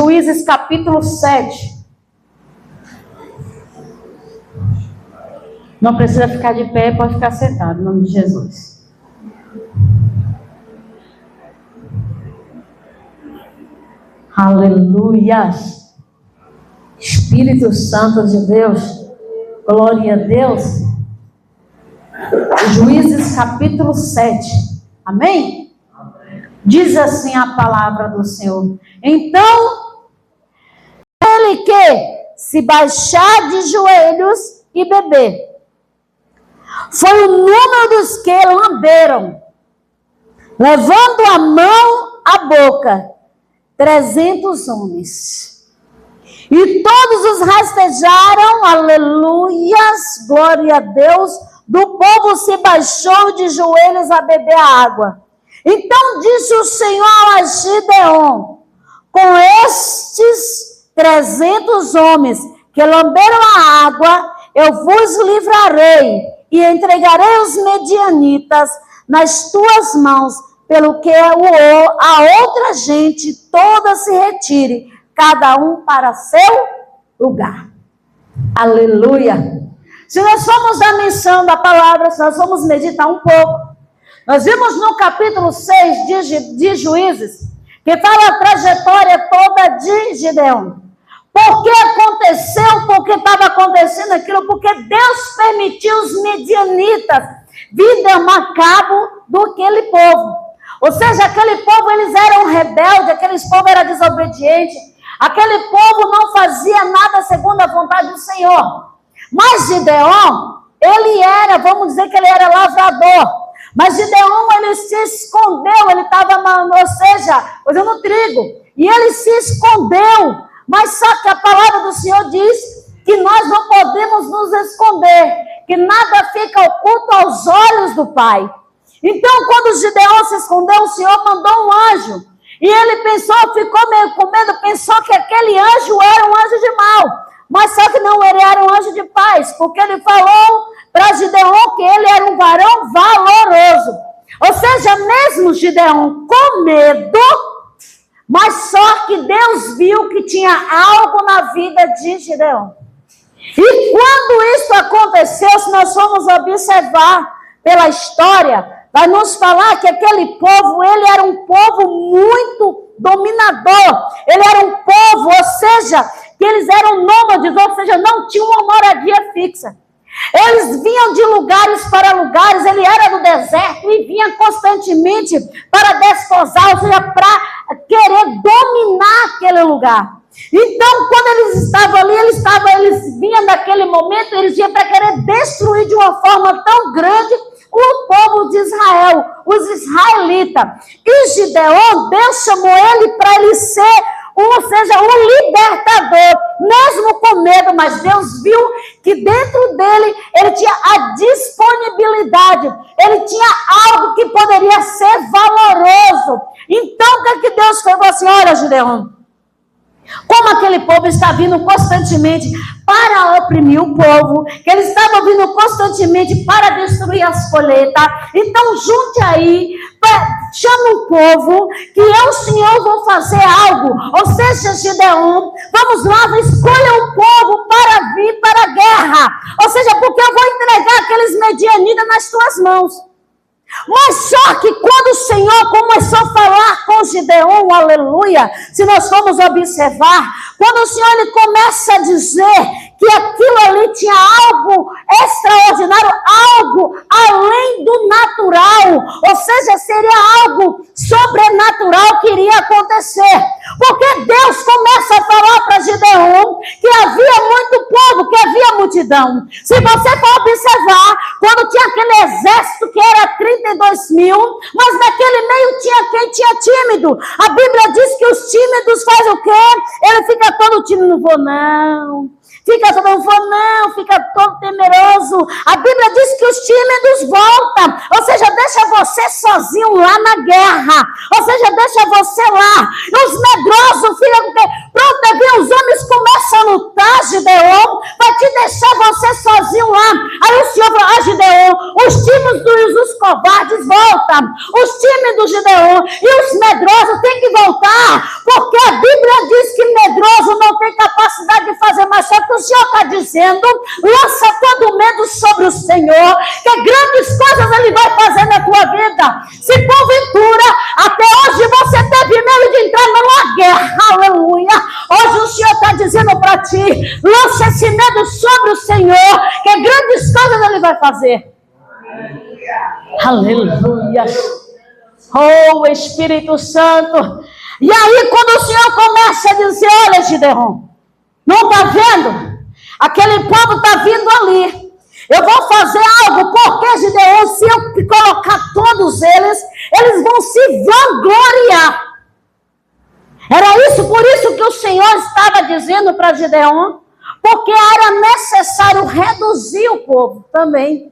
Juízes capítulo 7. Não precisa ficar de pé, pode ficar sentado, em nome de Jesus. Aleluias. Espírito Santo de Deus, glória a Deus. Juízes capítulo 7. Amém? Diz assim a palavra do Senhor. Então, ele que se baixar de joelhos e beber, foi o número dos que lamberam, levando a mão à boca, 300 homens. E todos os rastejaram, aleluias, glória a Deus, do povo se baixou de joelhos a beber a água. Então disse o Senhor a Gideon: com estes 300 homens que lamberam a água, eu vos livrarei e entregarei os medianitas nas tuas mãos, pelo que a outra gente toda se retire, cada um para seu lugar. Aleluia. Se nós formos dar menção da palavra, se nós formos meditar um pouco, nós vimos no capítulo 6 de Juízes, que fala a trajetória toda de Gideon. Por que aconteceu, por que estava acontecendo aquilo? Porque Deus permitiu os medianitas vir tomar cabo daquele povo. Ou seja, aquele povo, eles eram rebeldes, aquele povo era desobediente, aquele povo não fazia nada segundo a vontade do Senhor. Mas Gideon, ele era, vamos dizer que ele era lavrador. Mas Gideon, ele se escondeu, ele estava, fazendo trigo. E ele se escondeu. Mas só que a palavra do Senhor diz que nós não podemos nos esconder, que nada fica oculto aos olhos do Pai. Então, quando Gideon se escondeu, o Senhor mandou um anjo. E ele pensou, ficou meio com medo, pensou que aquele anjo era um anjo de mal. Mas só que não, ele era um anjo de paz, porque ele falou para Gideon que ele era um varão valoroso. Ou seja, mesmo Gideon com medo, mas só que Deus viu que tinha algo na vida de Gideon. E quando isso aconteceu, se nós formos observar pela história, vai nos falar que aquele povo, ele era um povo muito dominador. Ele era um povo, ou seja, que eles eram nômades, ou seja, não tinham uma moradia fixa. Eles vinham de lugares para lugares, ele era do deserto e vinha constantemente para desposar, ou seja, para querer dominar aquele lugar. Então, quando eles estavam ali, eles vinham naquele momento, eles vinham para querer destruir de uma forma tão grande o povo de Israel, os israelitas. E Gideon, Deus chamou ele para ele ser um libertador, mesmo com medo, mas Deus viu que dentro dele, ele tinha a disponibilidade, ele tinha algo que poderia ser valoroso. Então, o que é que Deus falou assim? Olha, Gideon, como aquele povo está vindo constantemente para oprimir o povo, que eles estavam vindo constantemente para destruir as colheitas, então junte aí, chama o povo, que eu, o Senhor, vou fazer algo. Ou seja, Gideon, vamos lá, escolha um povo para vir para a guerra. Ou seja, porque eu vou entregar aqueles medianitas nas tuas mãos. Mas só que quando o Senhor começou a falar com Gideon, aleluia, se nós formos observar, quando o Senhor ele começa a dizer que aquilo ali tinha algo extraordinário, algo além do natural, ou seja, seria algo sobrenatural que iria acontecer. Porque Deus começa a falar para Gideon que havia muito povo, que havia multidão. Se você for observar, quando tinha aquele exército que era 32 mil, mas naquele meio tinha quem tinha tímido. A Bíblia diz que os tímidos fazem o quê? Ele fica todo tímido, não vou não. fica todo mundo, não, fica todo temeroso. A Bíblia diz que os tímidos voltam, ou seja, deixa você sozinho lá na guerra, ou seja, deixa você lá. Os medrosos ficam com que, pronto, os homens começam a lutar, Gideon, vai te deixar você sozinho lá. Aí o Senhor falou, Gideon, os tímidos e os covardes voltam, os tímidos, Gideon, e os medrosos têm que voltar, porque a Bíblia diz que medroso não tem capacidade de fazer mais, só que o Senhor está dizendo, lança todo o medo sobre o Senhor, que grandes coisas Ele vai fazer na tua vida. Se porventura, até hoje você teve medo de entrar numa guerra, aleluia, hoje o Senhor está dizendo para ti, lança esse medo sobre o Senhor, que grandes coisas Ele vai fazer. Aleluia. Oh, Espírito Santo. E aí quando o Senhor começa a dizer, olha, Gideon, não está vendo? Aquele povo está vindo ali. Eu vou fazer algo, porque, Gideon, se eu colocar todos eles, eles vão se vangloriar. Era isso, por isso que o Senhor estava dizendo para Gideon, porque era necessário reduzir o povo também.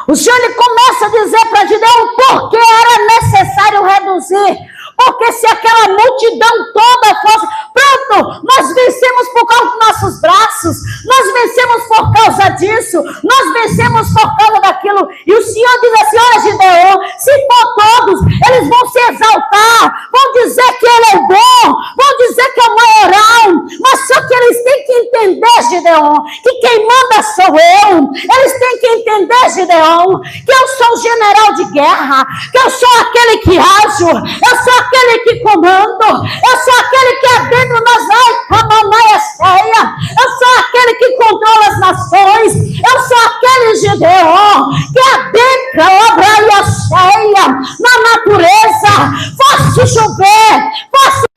O Senhor ele começa a dizer para Gideon, porque era necessário reduzir. Porque se aquela multidão toda fosse, pronto, nós vencemos por causa dos nossos braços, nós vencemos por causa disso, nós vencemos por causa daquilo. E o Senhor diz assim, olha, Gideon, se for todos, eles vão se exaltar, vão dizer que Ele é bom, vão dizer que é o maiorão, mas só que eles têm que entender, Gideon, que quem manda sou eu. Eles têm que entender, Gideon, que eu sou o general de guerra, que eu sou aquele que ajo, eu sou aquele que comando, eu sou aquele que adentro nas ceia, eu sou aquele que controla as nações, eu sou aquele Gideon que adentra a praia cheia na natureza, faço chover, faço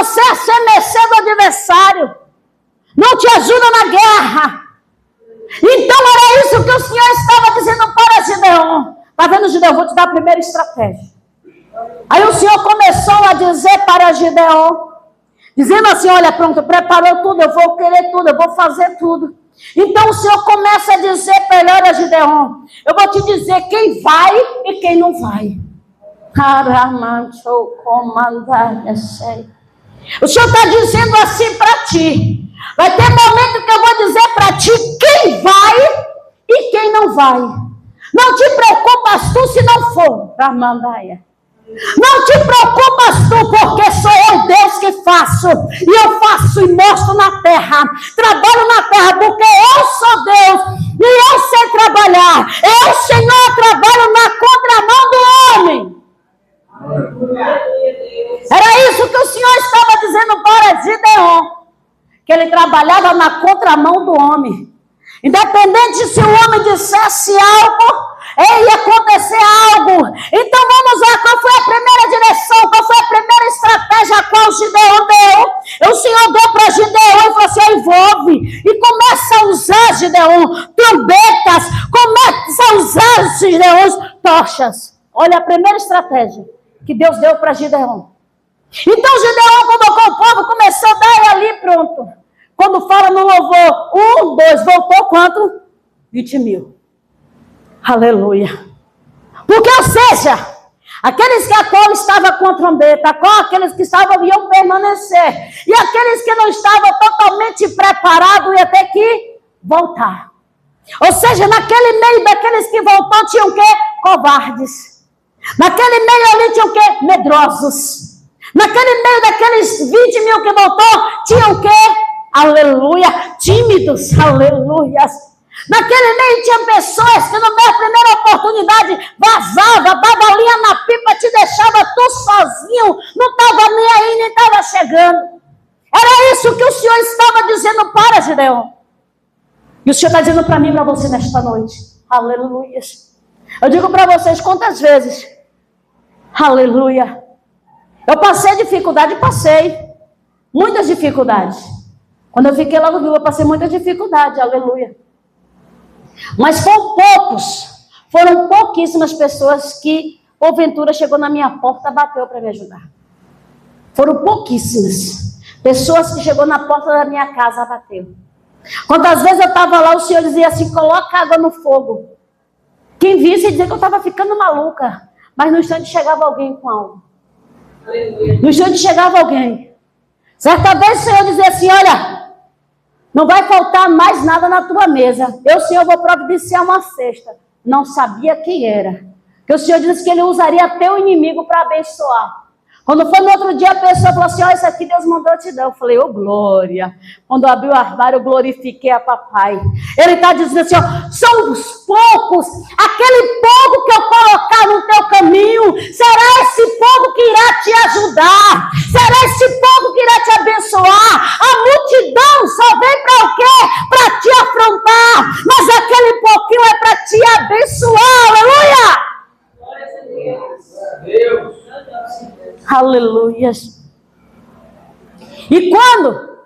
você a ser mercê do adversário. Não te ajuda na guerra. Então era isso que o Senhor estava dizendo para Gideon. Está vendo, Gideon? Vou te dar a primeira estratégia. Aí o Senhor começou a dizer para Gideon, dizendo assim, olha, pronto, preparou tudo, eu vou querer tudo, eu vou fazer tudo. Então o Senhor começa a dizer para ele, olha, Gideon, eu vou te dizer quem vai e quem não vai. O Senhor está dizendo assim para ti. Vai ter momento que eu vou dizer para ti quem vai e quem não vai. Não te preocupas tu se não for, Ramandaia. Não te preocupas tu, porque sou eu Deus que faço. E eu faço e mostro na terra. Trabalho na terra, porque eu sou Deus. E eu sei trabalhar. Eu, Senhor, trabalho na contramão do homem. Era isso que o Senhor estava dizendo para Gideon. Que ele trabalhava na contramão do homem. Independente se o homem dissesse algo, ia acontecer algo. Então vamos lá, qual foi a primeira direção, qual foi a primeira estratégia a qual Gideon deu? O Senhor deu para Gideon e falou assim, envolve. E começa a usar, Gideon, trombetas, começa a usar, Gideon, tochas. Olha a primeira estratégia que Deus deu para Gideon. Então Gideon convocou o povo, começou a dar e ali, pronto. Quando fala no louvor, 1, 2, voltou quanto? 20 mil. Aleluia. Porque, ou seja, aqueles que a qual estavam com a trombeta, aqueles que estavam iam permanecer. E aqueles que não estavam totalmente preparados iam ter que voltar. Ou seja, naquele meio daqueles que voltou tinham o quê? Covardes. Naquele meio ali tinham o quê? Medrosos. Naquele meio daqueles 20 mil que voltou, tinham o quê? Aleluia, tímidos, aleluias. Naquele meio tinha pessoas que na primeira oportunidade vazava, dava linha na pipa, te deixava tu sozinho, não estava nem aí, nem estava chegando. Era isso que o Senhor estava dizendo para Gideon. E o Senhor está dizendo para mim e para você nesta noite. Aleluias. Eu digo para vocês quantas vezes. Aleluia. Eu passei dificuldade, passei. Muitas dificuldades. Quando eu fiquei lá no Rio, eu passei muita dificuldade, aleluia. Mas foram pouquíssimas pessoas que, porventura, chegou na minha porta, bateu para me ajudar. Foram pouquíssimas pessoas que chegou na porta da minha casa, bateu. Quantas vezes eu estava lá, o Senhor dizia assim, coloca água no fogo. Quem visse dizia que eu estava ficando maluca. Mas no instante chegava alguém com algo. Aleluia. No instante chegava alguém. Certa vez o Senhor dizia assim, olha, não vai faltar mais nada na tua mesa. Eu, Senhor, vou providenciar uma cesta. Não sabia quem era. Porque o Senhor disse que Ele usaria teu inimigo para abençoar. Quando foi no outro dia, a pessoa falou assim, isso aqui Deus mandou te dar. Eu falei, glória. Quando eu abri o armário, eu glorifiquei a papai. Ele está dizendo assim, são os poucos, aquele povo que eu colocar no teu caminho, será esse povo que irá te ajudar. Será esse povo que irá te abençoar. A multidão só vem para o quê? Para te afrontar. Mas aquele pouquinho é para te abençoar. Aleluia! Glória a Deus. Aleluia. E quando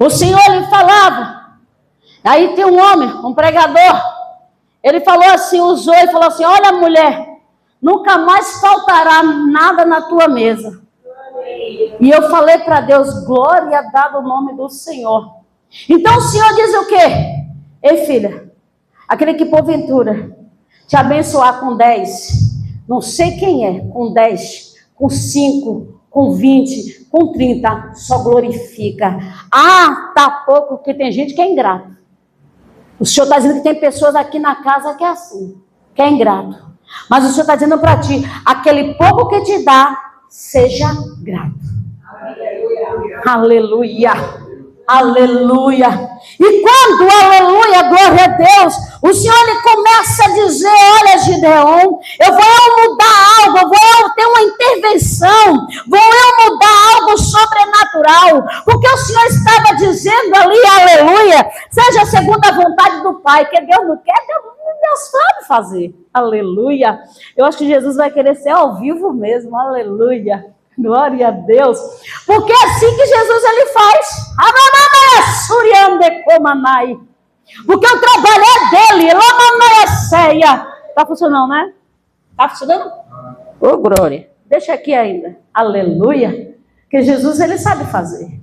o Senhor lhe falava, aí tem um homem, um pregador, ele falou assim, usou e falou assim, olha mulher, nunca mais faltará nada na tua mesa. E eu falei para Deus, glória dada o nome do Senhor. Então o Senhor diz o quê? Ei filha, aquele que porventura te abençoar com 10, não sei quem é, com 10, com 5, com 20, com 30, só glorifica. Tá pouco, porque tem gente que é ingrato. O Senhor está dizendo que tem pessoas aqui na casa que é assim, que é ingrato. Mas o Senhor está dizendo para ti, aquele pouco que te dá, seja grato. Aleluia. Aleluia. Aleluia. E quando, aleluia, glória a Deus, o Senhor ele começa a dizer, olha Gideon, eu vou mudar algo, eu vou ter uma intervenção, vou eu mudar algo sobrenatural, porque o Senhor estava dizendo ali, aleluia, seja segundo a vontade do Pai, que Deus não quer, Deus sabe fazer, aleluia. Eu acho que Jesus vai querer ser ao vivo mesmo, aleluia. Glória a Deus. Porque é assim que Jesus ele faz. Porque o trabalho é dele. Está funcionando, né? Está funcionando? Ô, glória. Deixa aqui ainda. Aleluia. Que Jesus ele sabe fazer.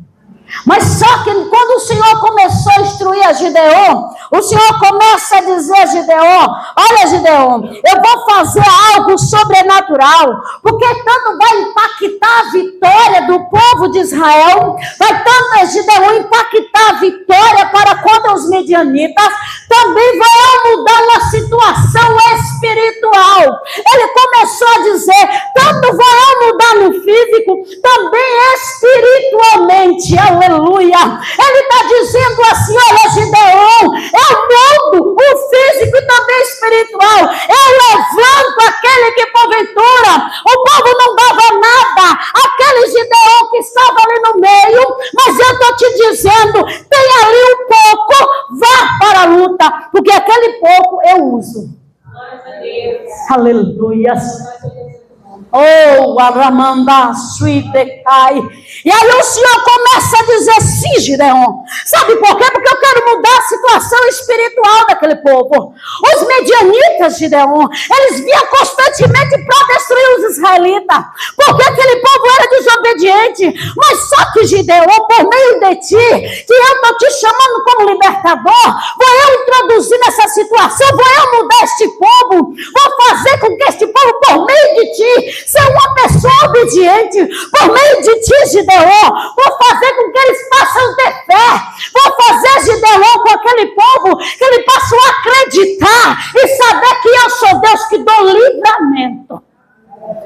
Mas só que quando o Senhor começou a instruir a Gideon, o Senhor começa a dizer a Gideon: olha, Gideon, eu vou fazer algo sobrenatural, porque tanto vai impactar a vitória do povo de Israel, vai tanto, Gideon, impactar a vitória para contra os medianitas, também vai mudar uma situação espiritual. Ele começou a dizer, tanto vai mudar no físico, também espiritualmente. Aleluia. Ele está dizendo assim: olha, Gideon, eu mudo o físico e também espiritual. Eu levanto aquele que porventura o povo não dava nada, aquele Gideon que estava ali no meio, mas eu estou te dizendo, tem ali um pouco, vá para a luta, porque aquele pouco eu uso. Aleluia. Oh, Aramanda, Suitecai. E aí o Senhor começa a dizer: sim, Gideon. Sabe por quê? Porque eu quero mudar a situação espiritual daquele povo. Os medianitas, Gideon, eles vinham constantemente para destruir os israelitas, porque aquele povo era desobediente. Mas só que, Gideon, por meio de ti, que eu estou te chamando como libertador, vou eu introduzir nessa situação, vou eu mudar este povo, vou fazer com que este povo, por meio de ti, ser uma pessoa obediente. Por meio de ti, Gideon, vou fazer com que eles façam ter fé. Vou fazer, Gideon, com aquele povo, que ele possa acreditar e saber que eu sou Deus que dou livramento.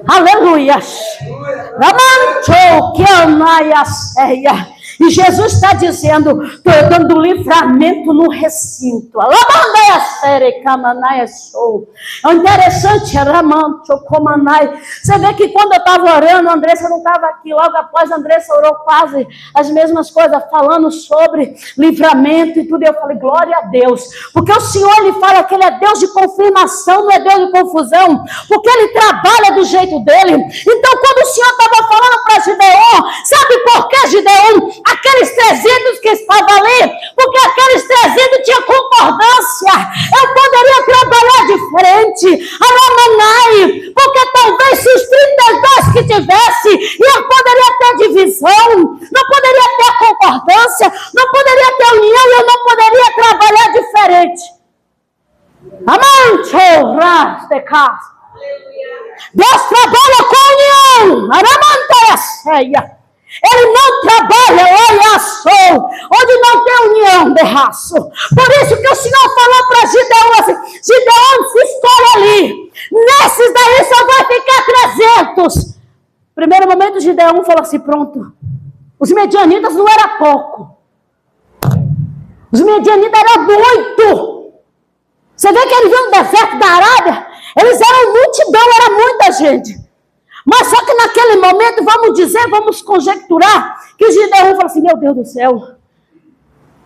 Aleluia. E Jesus está dizendo: estou dando livramento no recinto. É interessante, você vê que quando eu estava orando, a Andressa não estava aqui. Logo após, a Andressa orou quase as mesmas coisas, falando sobre livramento e tudo. E eu falei: glória a Deus, porque o Senhor, ele fala que ele é Deus de confirmação, não é Deus de confusão, porque ele trabalha do jeito dele. Então, quando o Senhor estava falando para Gideon, sabe por que, Gideon? Aqueles 300 que estavam ali, porque aqueles 300 tinham concordância. Eu poderia trabalhar diferente, porque talvez se os 32 que tivesse, eu poderia ter divisão, não poderia ter concordância, não poderia ter união, eu não poderia trabalhar diferente. Deus trabalha com união. Ele não trabalha, olha só, onde não tem união de raça. Por isso que o Senhor falou para Gideon assim: Gideon, se escolhe ali. Nesses daí só vai ficar 300. Primeiro momento, Gideon falou assim: pronto. Os medianitas não era pouco. Os medianitas eram muito. Você vê que eles vinham no deserto da Arábia? Eles eram multidão, era muita gente. Mas só que naquele momento, vamos conjecturar, que Gideon falou assim: meu Deus do céu,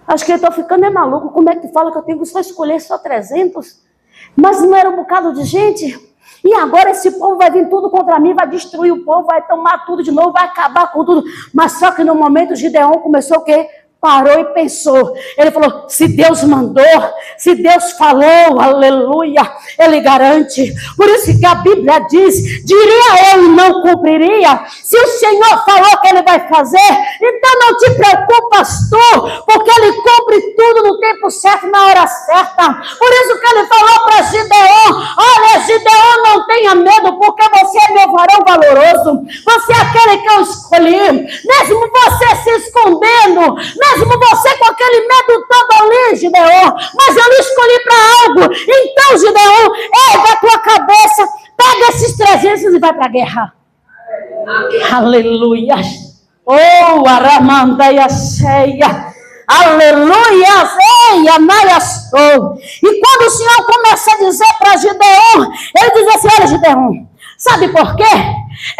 acho que eu estou ficando maluco, como é que tu fala que eu tenho que só escolher só 300? Mas não era um bocado de gente? E agora esse povo vai vir tudo contra mim, vai destruir o povo, vai tomar tudo de novo, vai acabar com tudo. Mas só que no momento Gideon começou o quê? Parou e pensou. Ele falou: se Deus mandou, se Deus falou, aleluia, ele garante. Por isso que a Bíblia diz: diria eu e não cumpriria. Se o Senhor falou que ele vai fazer, então não te preocupas tu, porque ele cumpre tudo no tempo certo, na hora certa. Por isso que ele falou para Gideon: olha, Gideon, não tenha medo, porque você é meu varão valoroso, você é aquele que eu escolhi. Mesmo você se escondendo, mesmo você com aquele medo todo ali, Gideon, mas eu lhe escolhi para algo. Então, Gideon, erga a tua cabeça, pega esses 300 e vai para a guerra. Aleluia. Oh, Aramandaia ceia. Aleluia. Eia, maiastou. E quando o Senhor começa a dizer para Gideon, ele diz assim: olha, Gideon, sabe por quê?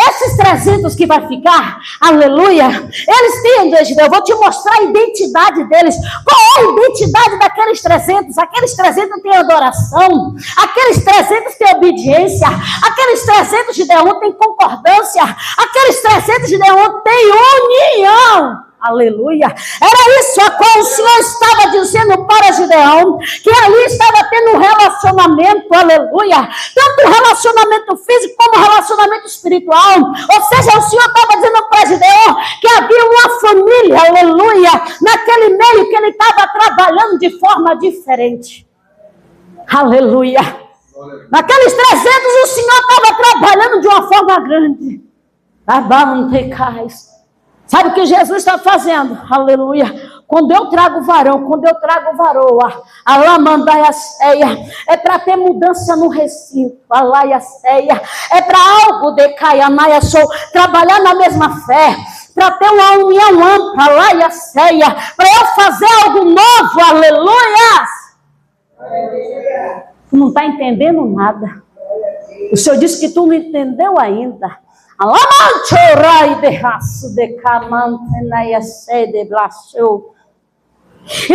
Esses 300 que vai ficar, aleluia, eles têm, eu vou te mostrar a identidade deles. Qual é a identidade daqueles aqueles 300 têm adoração, aqueles 300 têm obediência, aqueles 300 de Gideão têm concordância, aqueles 300 de Gideão têm união. Aleluia. Era isso a qual o Senhor estava dizendo para Gideão, que ali estava tendo um relacionamento, aleluia, tanto um relacionamento físico como um relacionamento espiritual. Ou seja, o Senhor estava dizendo para Gideão que havia uma família, aleluia, naquele meio que ele estava trabalhando de forma diferente. Aleluia. Naqueles 300 o Senhor estava trabalhando de uma forma grande. Sabe o que Jesus está fazendo? Aleluia. Quando eu trago varão, quando eu trago varoa, a lamandaia ceia, é para ter mudança no recinto, a laia ceia, é para algo decaianaia sou, trabalhar na mesma fé, para ter uma união ampla, a laia ceia, para eu fazer algo novo, aleluia. Tu não está entendendo nada. O Senhor disse que tu não entendeu ainda. E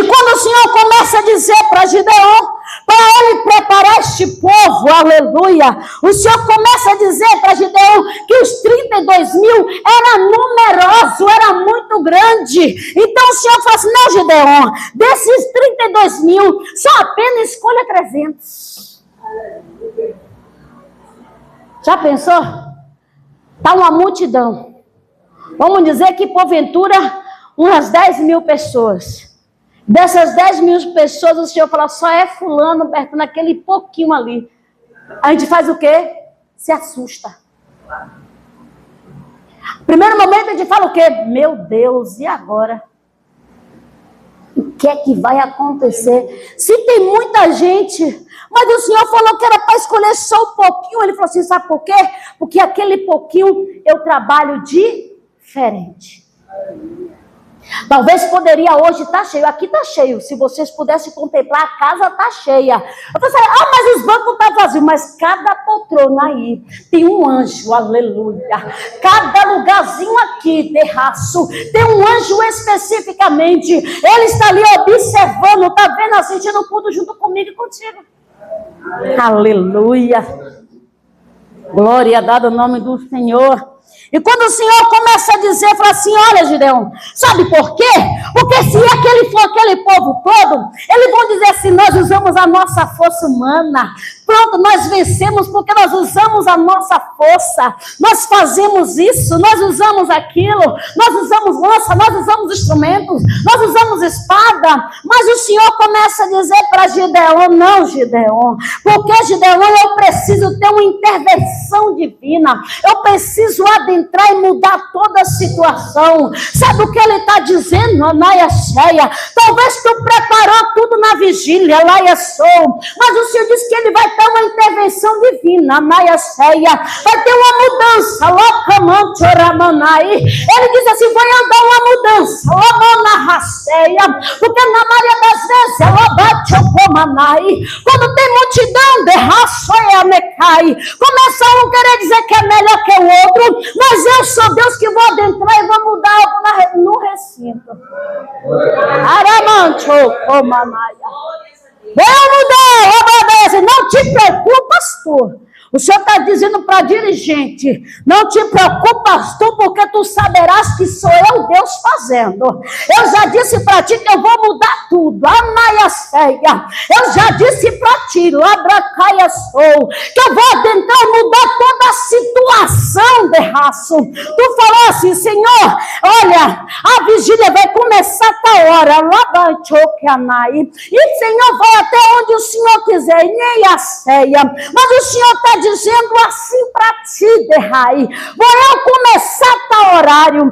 quando o Senhor começa a dizer para Gideão, para ele preparar este povo, aleluia, o Senhor começa a dizer para Gideão que os 32 mil era numeroso, era muito grande. Então o Senhor fala assim, não, Gideão, desses 32 mil, só apenas escolha 300. Já pensou? Está uma multidão. Vamos dizer que, porventura, umas 10 mil pessoas. Dessas 10 mil pessoas, o Senhor fala, só é fulano, perto naquele pouquinho ali. A gente faz o quê? Se assusta. Primeiro momento, a gente fala o quê? Meu Deus, e agora? O que é que vai acontecer? Se tem muita gente, mas o Senhor falou que era para escolher só um pouquinho. Ele falou assim, sabe por quê? Porque aquele pouquinho eu trabalho diferente. Talvez poderia hoje estar cheio. Aqui está cheio. Se vocês pudessem contemplar, a casa está cheia. Eu falei assim, mas os bancos estão vazios. Mas cada poltrona aí tem um anjo, aleluia. Cada lugarzinho aqui, terraço, tem um anjo especificamente. Ele está ali observando, está vendo, assistindo o culto junto comigo e contigo. Aleluia. Glória dada ao nome do Senhor. E quando o Senhor começa a dizer, fala assim, olha Gideão, sabe por quê? Porque se aquele for aquele povo todo, eles vão dizer assim, nós usamos a nossa força humana. Pronto, nós vencemos porque nós usamos a nossa força. Nós fazemos isso, nós usamos aquilo, nós usamos lança, nós usamos instrumentos, nós usamos espada. Mas o Senhor começa a dizer para Gideão, não Gideão, porque Gideão, eu preciso ter uma intervenção divina. Eu preciso adentrar e mudar toda a situação. Sabe o que ele está dizendo? Anaia cheia. Talvez tu preparou tudo na vigília, Anaia sou. Mas o Senhor disse que ele vai ter uma intervenção divina, Anaia cheia. Vai ter uma mudança. Locamante oramanai. Ele diz assim, vai andar uma mudança. Lomanahaceia. Porque na maioria das vezes, Lobate opomanai. Quando tem multidão, derraçoia mecai. Começa um querer dizer que é melhor que o outro. Mas eu sou Deus que vou adentrar e vou mudar algo no recinto. Aramancho, comanaia. Vou mudar, obedece. Não te preocupas tu. O Senhor está dizendo para dirigente, não te preocupas tu, porque tu saberás que sou eu Deus fazendo. Eu já disse para ti que eu vou mudar tudo. Anaia ceia. Eu já disse para ti, labracaia sou, que eu vou tentar mudar toda a situação de raço. Tu falou assim, Senhor, olha, a vigília vai começar a tal hora. E Senhor, vai até onde o Senhor quiser. Nem a ceia. Mas o Senhor está dizendo assim para ti, Derrai, vou eu começar a tal horário.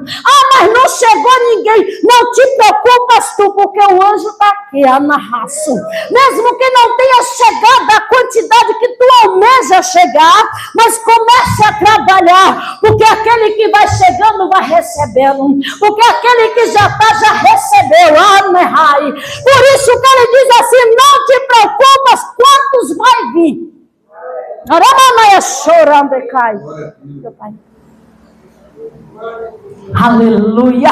Mas não chegou ninguém. Não te preocupas tu, porque o anjo está aqui, anarraço. Mesmo que não tenha chegado a quantidade que tu almeja chegar, mas comece a trabalhar, porque aquele que vai chegando vai recebendo, porque aquele que já está, já recebeu, anarrai. Por isso que ele diz assim, não te preocupas quantos vai vir. Aleluia.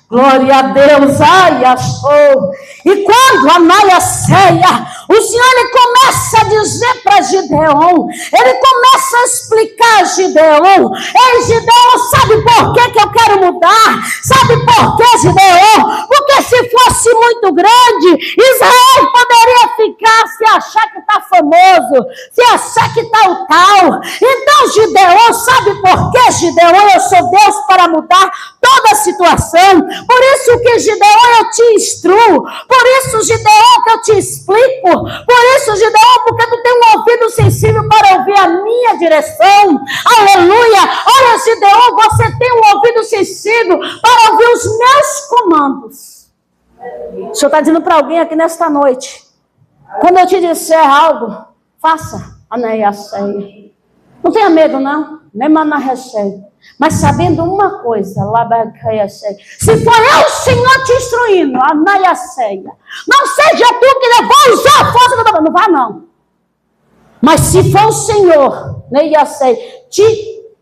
Glória a Deus, ai, achou. E quando Anaia ceia, o Senhor ele começa a dizer para Gideon, ele começa a explicar a Gideon: ei, Gideon, sabe por que eu quero mudar? Sabe por que, Gideon? Porque se fosse muito grande, Israel poderia ficar, se achar que está famoso, se achar que está o tal. Então, Gideon, sabe por que, Gideon? Eu sou Deus para mudar toda a situação. Por isso que, Gideon, eu te instruo. Por isso, Gideon, que eu te explico. Por isso, Gideon, porque tu tem um ouvido sensível para ouvir a minha direção. Aleluia. Olha, Gideon, você tem um ouvido sensível para ouvir os meus comandos. O Senhor está dizendo para alguém aqui nesta noite: quando eu te disser algo, faça. Anaiaceia. Não tenha medo, não. Nem manarreceia. Mas sabendo uma coisa, se for eu, o Senhor, te instruindo, Anaiaceia, não seja tu que vai usar a força da... Não vai, não. Mas se for o Senhor, Neiaceia, te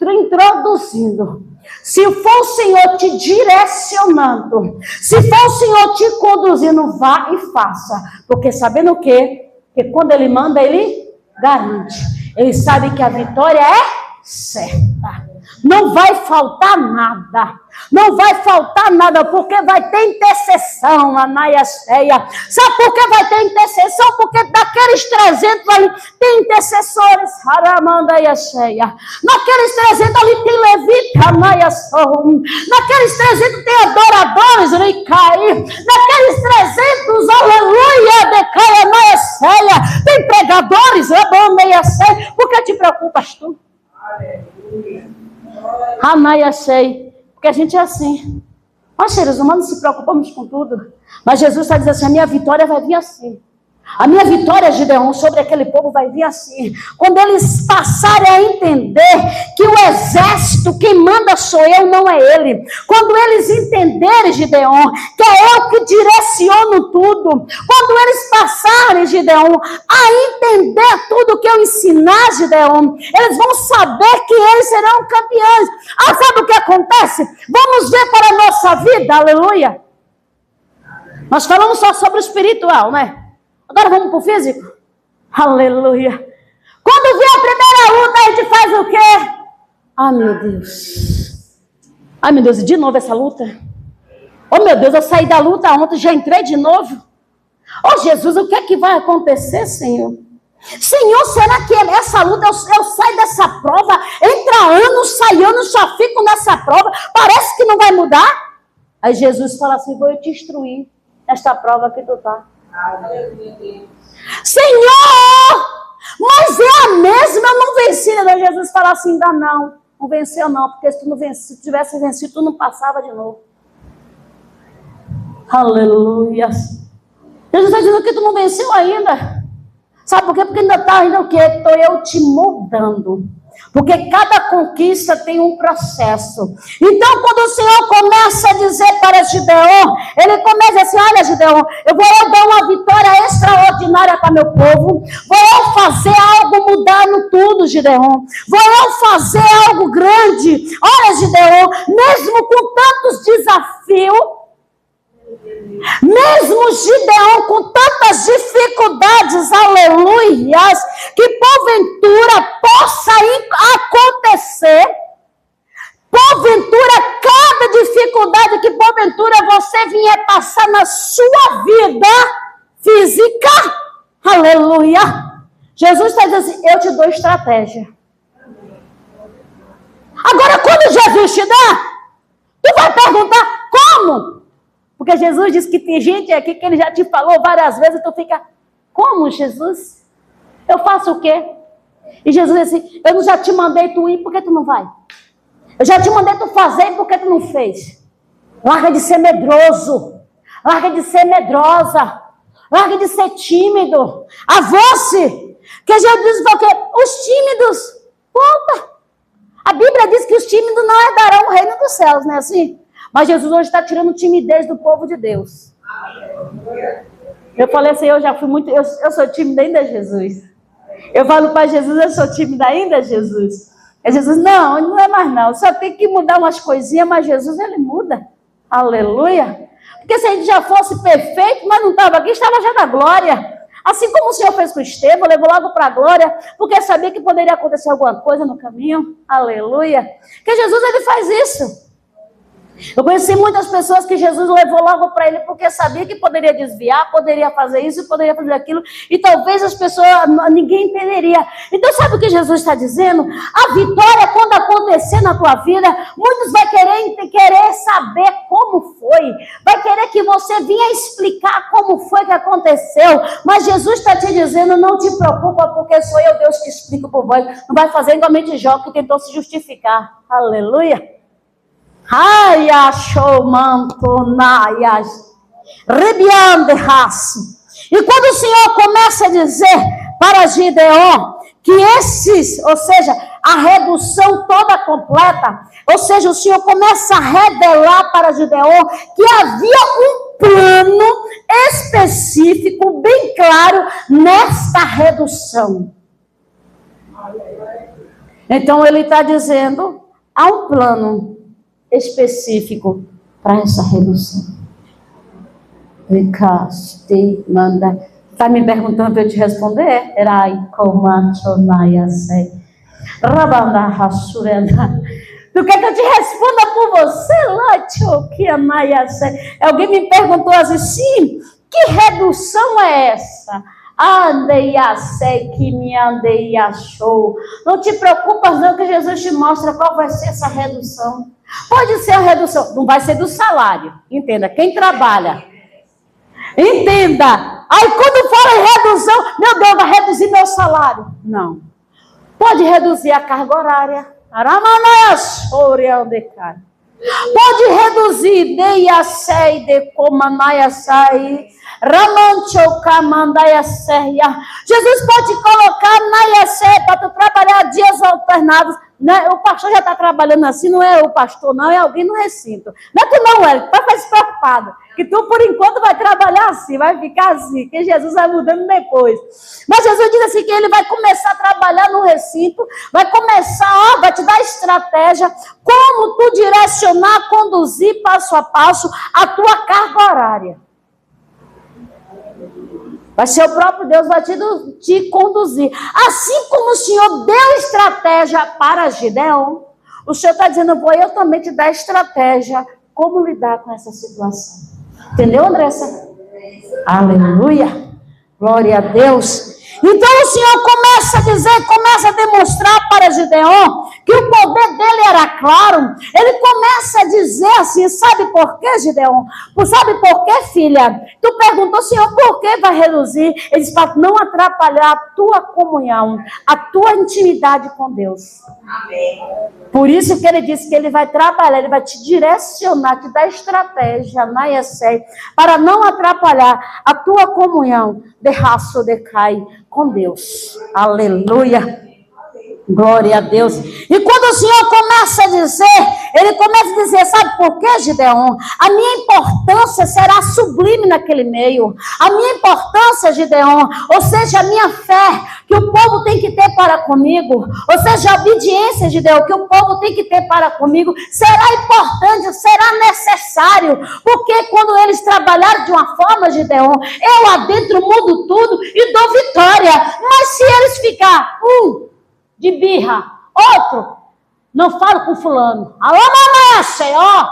introduzindo, se for o Senhor te direcionando, se for o Senhor te conduzindo, vá e faça. Porque sabendo o quê? Que quando Ele manda, Ele garante. Ele sabe que a vitória é certa. Não vai faltar nada. Não vai faltar nada, porque vai ter intercessão, Anaiaceia. Sabe por que vai ter intercessão? Porque daqueles 300 ali tem intercessores, Haramandaiaceia. Naqueles 300 ali tem levita, Anaiação. Naqueles 300 tem adoradores, Ricai. Naqueles 300, aleluia, Decai, Anaiaceia. Tem pregadores, Rabonaiaceia. Por que te preocupas tu? Anaiaceia. Porque a gente é assim. Nós, seres humanos, se preocupamos com tudo. Mas Jesus está dizendo assim: a minha vitória vai vir assim. A minha vitória, Gideon, sobre aquele povo vai vir assim. Quando eles passarem a entender que o exército, quem manda sou eu, não é ele. Quando eles entenderem, Gideon, que é eu que direciono tudo. Quando eles passarem, Gideon, a entender tudo que eu ensinar, Gideon, eles vão saber que eles serão campeões. Ah, sabe o que acontece? Vamos ver para a nossa vida, aleluia. Nós falamos só sobre o espiritual, né? Agora vamos para o físico? Aleluia. Quando vem a primeira luta, a gente faz o quê? Ah, meu Deus. Ai, meu Deus, e de novo essa luta? Oh, meu Deus, eu saí da luta ontem, já entrei de novo. Oh, Jesus, o que é que vai acontecer, Senhor? Senhor, será que essa luta, eu saio dessa prova, entra anos, sai anos, só fico nessa prova, parece que não vai mudar? Aí Jesus fala assim: vou te instruir nesta prova que tu tá. Senhor, mas é a mesma, eu não venci. Né? Jesus fala assim: ainda não venceu não, porque se tu tivesse vencido, tu não passava de novo. Aleluia. Jesus está dizendo que tu não venceu ainda. Sabe por quê? Porque ainda está ainda o quê? Estou eu te moldando. Porque cada conquista tem um processo. Então, quando o Senhor começa a dizer para Gideon, ele começa assim: olha, Gideon, eu vou dar uma vitória extraordinária para meu povo. Vou eu fazer algo mudar no tudo, Gideon. Vou eu fazer algo grande. Olha, Gideon, mesmo com tantos desafios, mesmo Gideon com tantas dificuldades, aleluias, que porventura possa acontecer, porventura cada dificuldade que porventura você vier passar na sua vida física, aleluia, Jesus está dizendo assim: eu te dou estratégia. Agora quando Jesus te dá, tu vai perguntar como? Porque Jesus disse que tem gente aqui que ele já te falou várias vezes, e tu fica: como, Jesus? Eu faço o quê? E Jesus disse assim: eu já te mandei tu ir, por que tu não vai? Eu já te mandei tu fazer, por que tu não fez? Larga de ser medroso, larga de ser medrosa, larga de ser tímido, avance. Que Jesus diz o quê? Os tímidos, volta. A Bíblia diz que os tímidos não herdarão o reino dos céus, não é assim? Mas Jesus hoje está tirando timidez do povo de Deus. Eu falei assim: eu já fui muito... Eu sou tímida ainda, Jesus. Eu falo para Jesus: eu sou tímida ainda, Jesus. E Jesus: não é mais não. Só tem que mudar umas coisinhas, mas Jesus, ele muda. Aleluia. Porque se a gente já fosse perfeito, mas não estava aqui, estava já na glória. Assim como o Senhor fez com Estevão, levou logo para a glória, porque sabia que poderia acontecer alguma coisa no caminho. Aleluia. Que Jesus, ele faz isso. Eu conheci muitas pessoas que Jesus levou logo para ele, porque sabia que poderia desviar, poderia fazer isso, poderia fazer aquilo, e talvez as pessoas, ninguém entenderia. Então sabe o que Jesus está dizendo? A vitória, quando acontecer na tua vida, muitos vão querer saber como foi, vai querer que você venha explicar como foi que aconteceu, mas Jesus está te dizendo, não te preocupa, porque sou eu, Deus, que explico por vós. Não vai fazer igualmente Jó, que tentou se justificar. Aleluia. Ai, achou manto, naias, rebiande raço. E quando o Senhor começa a dizer para Gideon que esses, ou seja, a redução toda completa, ou seja, o Senhor começa a revelar para Gideon que havia um plano específico, bem claro, nesta redução. Então ele está dizendo, há um plano específico para essa redução. Está me perguntando para eu te responder? Tu quer que eu te responda por você? Alguém me perguntou assim, sim, que redução é essa? Não te preocupas não, que Jesus te mostra qual vai ser essa redução. Pode ser a redução, não vai ser do salário, entenda, quem trabalha, entenda, aí quando for em redução, meu Deus, vai reduzir meu salário, não, pode reduzir a carga horária, pode reduzir Jesus pode colocar para tu trabalhar dias alternados. Né? O pastor já está trabalhando assim, não é o pastor, não, é alguém no recinto. Não é tu não, Hélio, vai ficar preocupado. Que tu, por enquanto, vai trabalhar assim, vai ficar assim, que Jesus vai mudando depois. Mas Jesus diz assim, que ele vai começar a trabalhar no recinto, vai começar, vai te dar estratégia, como tu direcionar, conduzir passo a passo a tua carga horária. Vai ser o próprio Deus, vai te conduzir. Assim como o Senhor deu estratégia para Gideon, o Senhor está dizendo, vou eu também te dar estratégia, como lidar com essa situação. Entendeu, Andressa? Aleluia. Glória a Deus. Então o Senhor começa a dizer, começa a demonstrar para Gideon que o poder dele era claro. Ele começa a dizer assim, sabe por quê, Gideon? Sabe por quê, filha? Tu perguntou, Senhor, por que vai reduzir? Ele disse, para não atrapalhar a tua comunhão, a tua intimidade com Deus. Amém. Por isso que ele disse que ele vai trabalhar, ele vai te direcionar, te dar estratégia, para não atrapalhar a tua comunhão de raço de cai com Deus. Aleluia. Glória a Deus. E quando o Senhor começa a dizer, ele começa a dizer, sabe por quê, Gideon? A minha importância será sublime naquele meio. A minha importância, Gideon, ou seja, a minha fé que o povo tem que ter para comigo, ou seja, a obediência, Gideon, que o povo tem que ter para comigo, será importante, será necessário, porque quando eles trabalharem de uma forma, Gideon, eu lá dentro mudo tudo e dou vitória. Mas se eles ficar de birra, outro, não falo com fulano. Alô, mamãe, Senhor,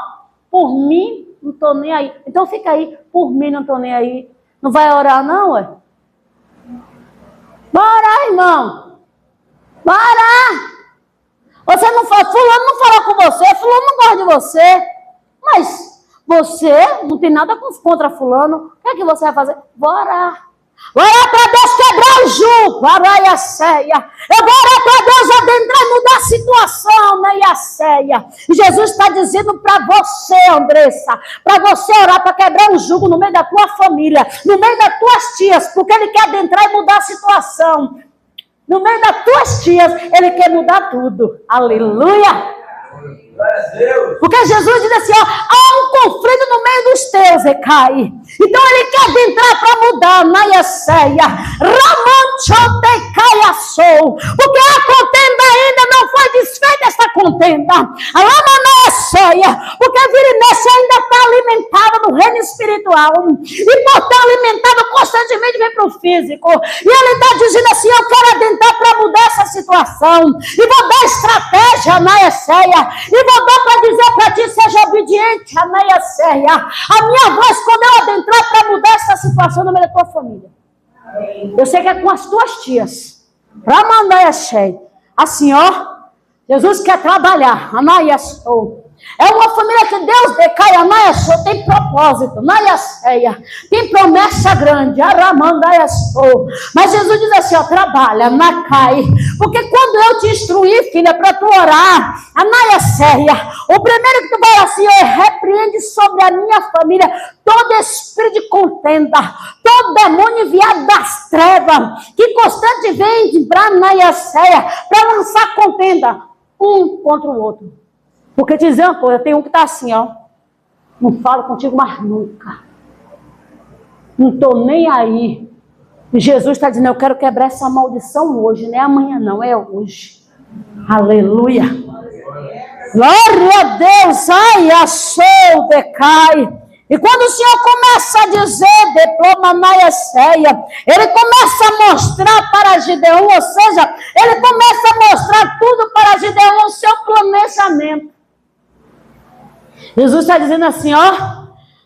por mim, não estou nem aí. Então fica aí, por mim, não estou nem aí. Não vai orar, não, ué? Vai orar, irmão. Vai orar. Você não fala, fulano não fala com você, fulano não gosta de você. Mas você não tem nada contra fulano. O que é que você vai fazer? Vai orar. Vai orar para Deus quebrar o jugo. Araia ceia. Eu vou orar para Deus adentrar e mudar a situação, né? E a ceia. E Jesus está dizendo para você, Andressa, para você orar para quebrar o jugo no meio da tua família, no meio das tuas tias, porque Ele quer adentrar e mudar a situação. No meio das tuas tias, Ele quer mudar tudo. Aleluia. Porque Jesus diz assim, ó, há um conflito no meio dos teus, Ecai. Então ele quer adentrar para mudar, Naiaceia, Ramanchotecaia sou. Porque a contenda ainda não não foi desfeita essa contenda. A Lamanaia, porque vira e mexe ainda está alimentada no reino espiritual. E por estar alimentada constantemente vem para o físico. E ele está dizendo assim: eu quero adentrar para mudar essa situação. E vou dar estratégia, Anaia, e vou dar para dizer para ti: seja obediente, Anaia. A minha voz, quando eu adentrar para mudar essa situação no meio da tua família. Eu sei que é com as tuas tias. Para mandar assim, ó. Jesus quer trabalhar. Anaia. É uma família que Deus decai, tem propósito, tem promessa grande, mas Jesus diz assim, ó, trabalha, porque quando eu te instruir, filha, para tu orar, o primeiro que tu vai assim, repreende sobre a minha família todo espírito de contenda, todo demônio enviado das trevas, que constante vem para lançar contenda, um contra o outro. Porque te dizer uma coisa, tem um que está assim, ó. Não falo contigo mais nunca. Não estou nem aí. E Jesus está dizendo, eu quero quebrar essa maldição hoje. Não é amanhã não, é hoje. Aleluia. Glória a Deus. Ai, a sol decai. E quando o Senhor começa a dizer, diploma Naesseia, ele começa a mostrar para Gideão, ou seja, ele começa a mostrar tudo para Gideão, o seu planejamento. Jesus está dizendo assim, ó,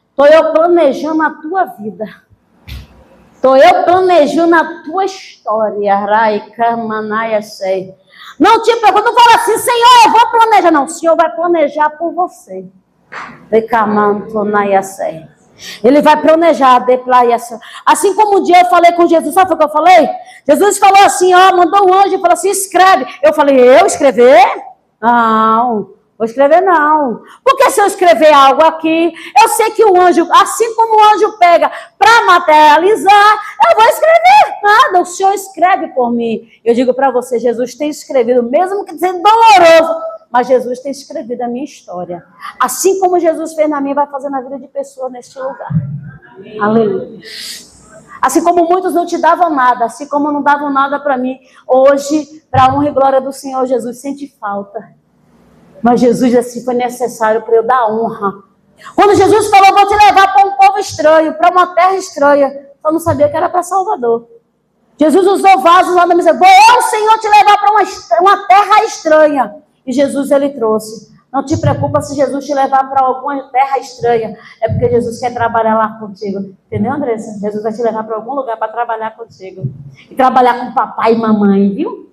estou eu planejando a tua vida. Estou eu planejando a tua história. Não te pergunto, não fala assim, Senhor, eu vou planejar. Não, o Senhor vai planejar por você. Ele vai planejar. Assim como um dia eu falei com Jesus, sabe o que eu falei? Jesus falou assim, ó, mandou um anjo e falou assim, escreve. Eu falei, eu escrever? Não. Vou escrever não. Porque se eu escrever algo aqui, eu sei que o anjo, assim como o anjo pega para materializar, eu vou escrever nada. O Senhor escreve por mim. Eu digo para você, Jesus tem escrevido, mesmo que seja doloroso, mas Jesus tem escrevido a minha história. Assim como Jesus fez na minha, vai fazer na vida de pessoas neste lugar. Amém. Aleluia. Assim como muitos não te davam nada, assim como não davam nada para mim, hoje, para a honra e glória do Senhor Jesus, sente falta. Mas Jesus assim foi necessário para eu dar honra. Quando Jesus falou, vou te levar para um povo estranho, para uma terra estranha, eu não sabia que era para Salvador. Jesus usou vasos lá na mesa, vou eu, Senhor, te levar para uma terra estranha. E Jesus, ele trouxe. Não te preocupa se Jesus te levar para alguma terra estranha. É porque Jesus quer trabalhar lá contigo. Entendeu, Andressa? Jesus vai te levar para algum lugar para trabalhar contigo. E trabalhar com papai e mamãe, viu?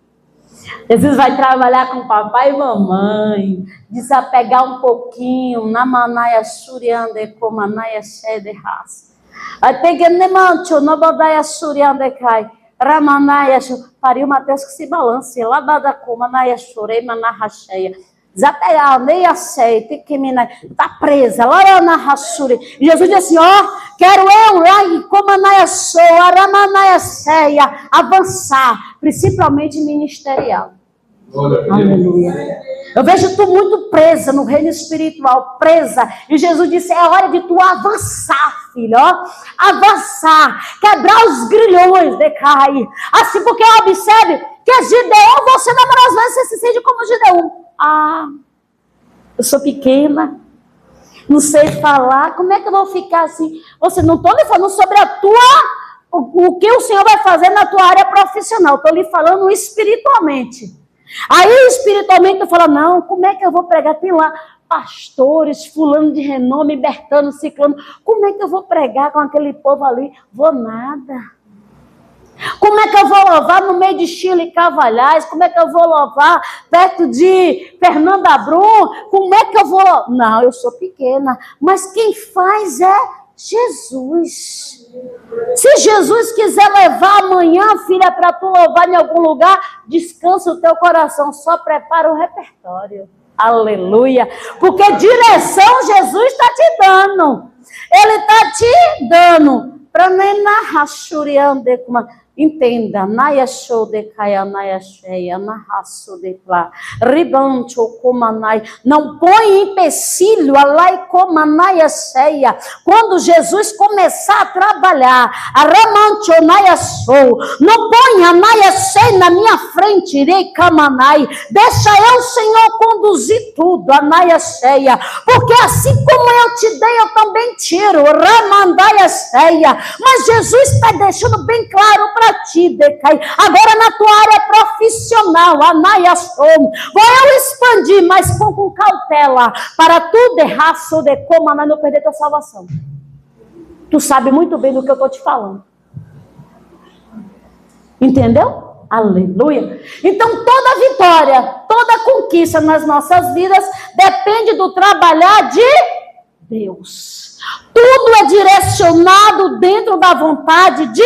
Jesus vai trabalhar com papai e mamãe, desapegar um pouquinho, na manaia suriande como manaia de raça. Vai pegar nemancho, no bodaia suriande cai, ramanaia, pariu Mateus que se balance, lá da coma, naia chorei, manarracheia. Desapegar, nem aceita, que mina tá presa, lá na raçura. E Jesus disse assim, ó, quero eu lá e como a naia sou, a ramanaia ceia, avançar, principalmente ministerial. Aleluia. Eu vejo tu muito presa no reino espiritual, presa. E Jesus disse, é hora de tu avançar, filho, ó. Avançar, quebrar os grilhões, decair. Assim, porque observe que Gideão, você na maioria das vezes, você se sente como Gideão. Ah, eu sou pequena, não sei falar, como é que eu vou ficar assim? Você não estou lhe falando sobre o que o Senhor vai fazer na tua área profissional, estou lhe falando espiritualmente. Aí espiritualmente eu falo, não, como é que eu vou pregar? Tem lá pastores, fulano de renome, Bertano, Ciclano, como é que eu vou pregar com aquele povo ali? Vou nada. Como é que eu vou louvar no meio de Chile e Cavalhais? Como é que eu vou louvar perto de Fernanda Brum? Como é que eu vou... Não, eu sou pequena. Mas quem faz é Jesus. Se Jesus quiser levar amanhã, filha, para tu louvar em algum lugar, descansa o teu coração. Só prepara o repertório. Aleluia. Porque direção Jesus está te dando. Ele está te dando. Para nem narrar churiande, Entenda, naia show de caia, naia cheia, narraço de plá, ribancho comanai, não põe empecilho, alai comanaia cheia. Quando Jesus começar a trabalhar, aramancho naia show, não põe a naia cheia na minha frente, irei camanai, deixa eu, Senhor, conduzir tudo, a naia cheia, porque assim como eu te dei, eu também tiro, ramandaia cheia. Mas Jesus está deixando bem claro para ti, Decai. Agora na tua área profissional, Anaiasom, vou eu expandir, mas com cautela, para tu derraço de como não perder tua salvação. Tu sabe muito bem do que eu estou te falando. Entendeu? Aleluia. Então toda vitória, toda conquista nas nossas vidas depende do trabalhar de Deus. Tudo é direcionado dentro da vontade de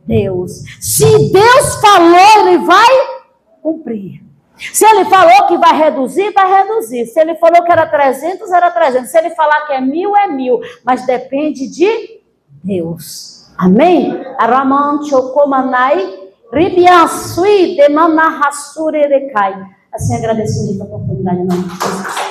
Deus. Se Deus falou, Ele vai cumprir. Se Ele falou que vai reduzir, vai reduzir. Se Ele falou que era 300, era 300. Se Ele falar que é 1000, é 1000. Mas depende de Deus. Amém? Assim agradecendo a oportunidade, não.